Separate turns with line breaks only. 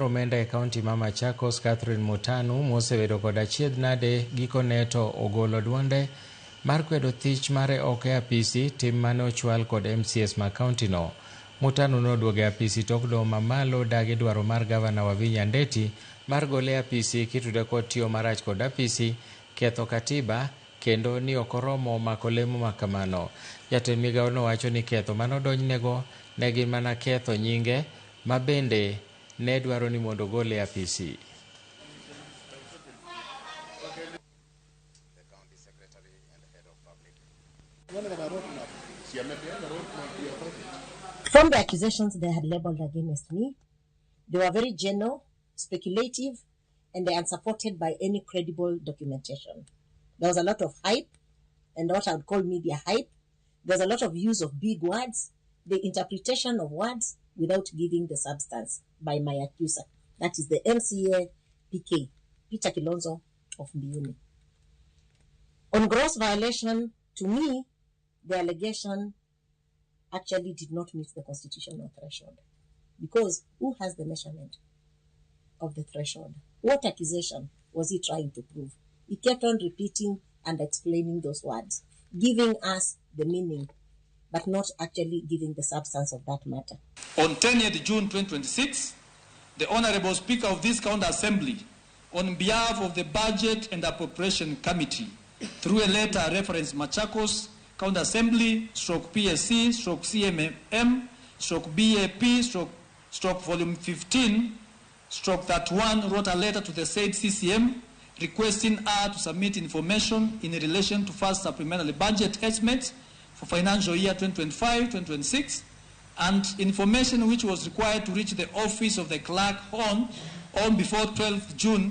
Omenda e kaunti ma Machakos Catherine Mutanu mosebedo kod achiedh nade gikone to ogolo duonde mar kwedo thich mare ok e apisi tim mane ochwal kod MCA'S ma kaunti no. Mutanu noduogo e apisi tok doho mamalo dagi dwaro mar gavana Wavinya Ndeti mar gole e apisi kitude kod tiyo marach kod apisi, ketho katiba kendo ni ok oromo mako lemo makamano. Jatend migao no wacho ni ketho manodonjnego ne gin mana ketho nyinge ma bende ne dwaro ni mondo gole apisi.
From the accusations they had labeled against me, they were very general, speculative, and they are unsupported by any credible documentation. There was a lot of hype, and what I would call media hype. There's a lot of use of big words, the interpretation of words without giving the substance by my accuser. That is the MCA PK, Peter Kilonzo of Mbuyuni. On gross violation, to me, the allegation actually did not meet the constitutional threshold. Because who has the measurement of the threshold? What accusation was he trying to prove? He kept on repeating and explaining those words, giving us the meaning, but not actually giving the substance of that matter.
On 10th June 2026, the Honorable Speaker of this County Assembly, on behalf of the Budget and Appropriation Committee, through a letter reference Machakos County Assembly, /PSC, /CMM, /BAP, volume 15, /31, wrote a letter to the said CCM requesting her to submit information in relation to first supplementary budget estimates for financial year 2025-2026 and information which was required to reach the office of the clerk on before 12th June